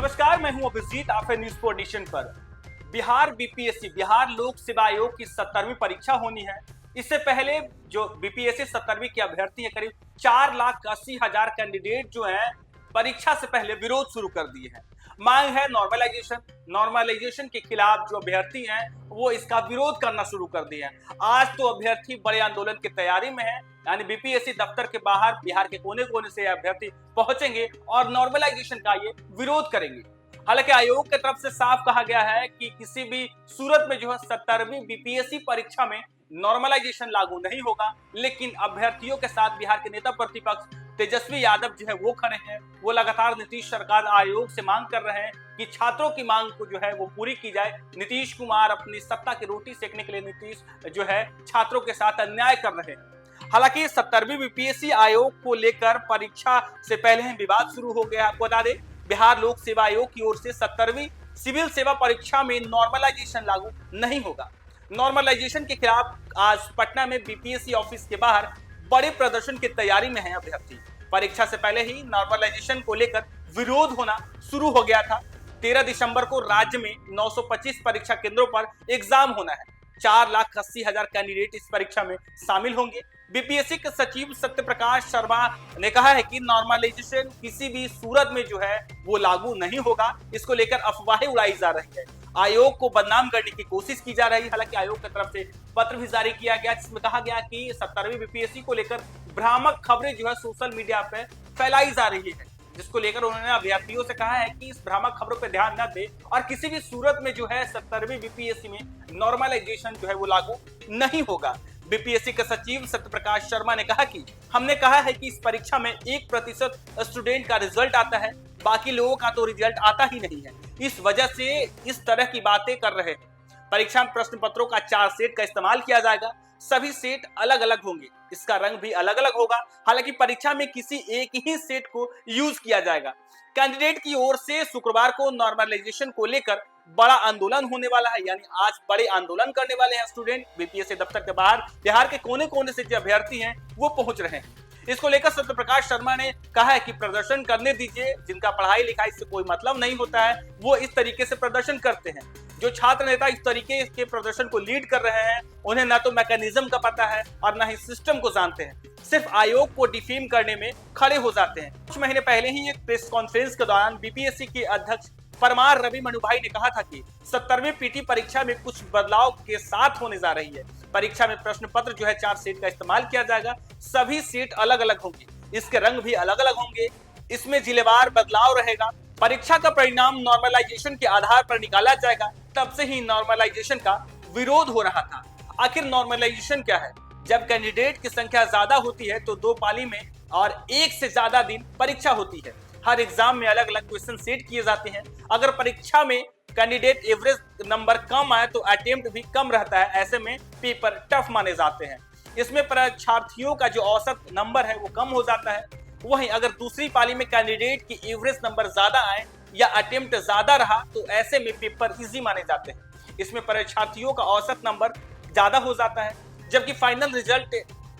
नमस्कार, मैं हूं अभिजीत। आप है न्यूज पोडिशन पर। बिहार बीपीएससी बिहार लोक सेवा आयोग की 17वीं परीक्षा होनी है। इससे पहले जो बीपीएससी 17वीं के अभ्यर्थी हैं, करीब 4,80,000 कैंडिडेट जो हैं परीक्षा से पहले विरोध शुरू कर दिए हैं। मांग है नॉर्मलाइजेशन के खिलाफ जो अभ्यर्थी हैं वो इसका विरोध करना शुरू कर दिए हैं। आज तो अभ्यर्थी बड़े आंदोलन की तैयारी में है, यानी बीपीएससी दफ्तर के बाहर बिहार के कोने कोने से अभ्यर्थी पहुंचेंगे और नॉर्मलाइजेशन का ये विरोध करेंगे। हालांकि आयोग की तरफ से साफ कहा गया है कि किसी भी सूरत में जो है 17वीं बीपीएससी परीक्षा में नॉर्मलाइजेशन लागू नहीं होगा, लेकिन अभ्यर्थियों के साथ बिहार के नेता प्रतिपक्ष तेजस्वी यादव जो है वो खड़े हैं। वो लगातार नीतीश सरकार आयोग से मांग कर रहे हैं कि छात्रों की मांग को जो है वो पूरी की जाए। नीतीश कुमार अपनी सत्ता की रोटी सेकने के लिए नीतीश जो है छात्रों के साथ अन्याय कर रहे हैं। हालांकि 17वीं बीपीएससी आयोग को लेकर परीक्षा से पहले ही विवाद शुरू हो गया। आपको बता दें, बिहार लोक सेवा आयोग की ओर से 17वीं सिविल सेवा परीक्षा में नॉर्मलाइजेशन लागू नहीं होगा। नॉर्मलाइजेशन के खिलाफ आज पटना में बीपीएससी ऑफिस के बाहर बड़े प्रदर्शन की तैयारी में है अभ्यर्थी। परीक्षा से पहले ही नॉर्मलाइजेशन को लेकर विरोध होना शुरू हो गया था। 13 दिसंबर को राज्य में 925 परीक्षा केंद्रों पर एग्जाम होना है। 4,80,000 कैंडिडेट इस परीक्षा में शामिल होंगे। बीपीएससी के सचिव सत्य प्रकाश शर्मा ने कहा है कि नॉर्मलाइजेशन किसी भी सूरत में जो है वो लागू नहीं होगा। इसको लेकर अफवाहें उड़ाई जा रही है, आयोग को बदनाम करने की कोशिश की जा रही है। हालांकि आयोग की तरफ से पत्र भी जारी किया गया जिसमें कहा गया कि 17वीं बीपीएससी को लेकर भ्रामक खबरें जो है सोशल मीडिया पे फैलाई जा रही है, जिसको लेकर उन्होंने अभ्यर्थियों से कहा है कि इस भ्रामक खबरों पर ध्यान न दे और किसी भी सूरत में जो है 17वीं बीपीएससी में नॉर्मलाइजेशन जो है वो लागू नहीं होगा। बीपीएससी के सचिव सत्य प्रकाश शर्मा ने कहा कि हमने कहा है कि इस परीक्षा में 1% स्टूडेंट का रिजल्ट आता है, बाकी लोगों का तो रिजल्ट आता ही नहीं है। इस वजह से इस तरह की बातें कर रहे हैं। परीक्षा में प्रश्न पत्रों का 4 सेट का इस्तेमाल किया जाएगा। सभी सेट अलग अलग होंगे, इसका रंग भी अलग अलग होगा। हालांकि परीक्षा में किसी एक ही सेट को यूज किया जाएगा। कैंडिडेट की ओर से शुक्रवार को नॉर्मलाइजेशन को लेकर बड़ा आंदोलन होने वाला है, यानी आज बड़े आंदोलन करने वाले हैं स्टूडेंट। बीपीएससी दफ्तर के बाहर बिहार के कोने कोने से जो अभ्यर्थी हैं वो पहुंच रहे हैं। इसको लेकर सत्य प्रकाश शर्मा ने कहा है कि प्रदर्शन करने दीजिए, जिनका पढ़ाई लिखाई से कोई मतलब नहीं होता है वो इस तरीके से प्रदर्शन करते हैं। जो छात्र नेता इस तरीके के प्रदर्शन को लीड कर रहे हैं उन्हें ना तो मैकेनिज्म का पता है और ना ही सिस्टम को जानते हैं, सिर्फ आयोग को डिफेम करने में खड़े हो जाते हैं। कुछ महीने पहले ही एक प्रेस कॉन्फ्रेंस के दौरान बीपीएससी के अध्यक्ष परमार रवि मनुभाई ने कहा था कि 17वीं पीटी परीक्षा में कुछ बदलाव के साथ होने जा रही है। परीक्षा में प्रश्न पत्र जो है 4 सेट का इस्तेमाल किया जाएगा। सभी सेट अलग अलग होंगे, इसके रंग भी अलग अलग होंगे, इसमें जिलेवार बदलाव रहेगा। परीक्षा का परिणाम नॉर्मलाइजेशन के आधार पर निकाला जाएगा। तब से ही नॉर्मलाइजेशन का विरोध हो रहा था। आखिर नॉर्मलाइजेशन क्या है? जब कैंडिडेट की संख्या ज्यादा होती है तो 2 पाली में और 1 से ज्यादा दिन परीक्षा होती है। हर एग्जाम में अलग अलग क्वेश्चन सेट किए जाते हैं। अगर परीक्षा में कैंडिडेट एवरेज नंबर कम आए तो अटेम्प्ट भी कम रहता है। ऐसे में पेपर टफ माने जाते हैं। इसमें परीक्षार्थियों का जो औसत नंबर है वो कम हो जाता है। वहीं अगर दूसरी पाली में कैंडिडेट की एवरेज नंबर ज्यादा आए या अटेम्प्ट ज्यादा रहा तो ऐसे में पेपर इजी माने जाते हैं। इसमें परीक्षार्थियों का औसत नंबर ज्यादा हो जाता है, जबकि फाइनल रिजल्ट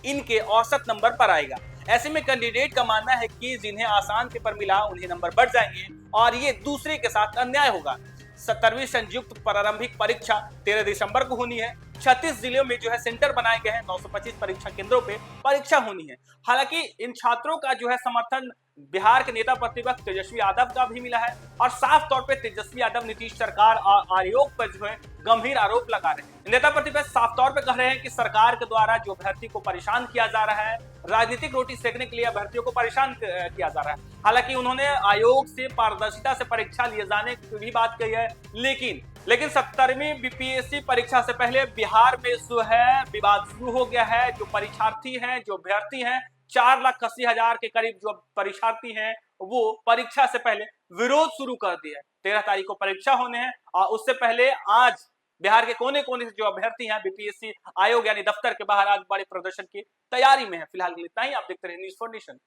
इनके औसत नंबर पर आएगा। ऐसे में कैंडिडेट का मानना है कि जिन्हें आसान पेपर मिला उन्हें नंबर बढ़ जाएंगे और ये दूसरे के साथ अन्याय होगा। 17वीं संयुक्त प्रारंभिक परीक्षा 13 दिसंबर को होनी है। 36 जिलों में जो है सेंटर बनाए गए हैं। 925 परीक्षा केंद्रों पे परीक्षा होनी है। हालांकि इन छात्रों का जो है समर्थन बिहार के नेता प्रतिपक्ष तेजस्वी यादव का भी मिला है और साफ तौर पे तेजस्वी यादव नीतीश सरकार और आयोग पर जो है गंभीर आरोप लगा रहे हैं। नेता प्रतिपक्ष साफ तौर पे कह रहे हैं कि सरकार के द्वारा जो अभ्यर्थी को परेशान किया जा रहा है, राजनीतिक रोटी सेकने के लिए अभ्यर्थियों को परेशाान किया जा रहा है। हालांकि उन्होंने आयोग से पारदर्शिता से परीक्षा लिए जाने की भी बात कही है, लेकिन 17वीं बीपीएससी परीक्षा से पहले बिहार में जो है विवाद शुरू हो गया है। जो परीक्षार्थी हैं, जो अभ्यर्थी हैं, 4,80,000 के करीब जो परीक्षार्थी हैं वो परीक्षा से पहले विरोध शुरू कर दिया है। 13 तारीख को परीक्षा होने हैं और उससे पहले आज बिहार के कोने कोने से जो अभ्यर्थी हैं बीपीएससी आयोग यानी दफ्तर के बाहर आज बड़े प्रदर्शन की तैयारी में है। फिलहाल इतना ही। आप देखते रहिए न्यूज़ फॉर नेशन।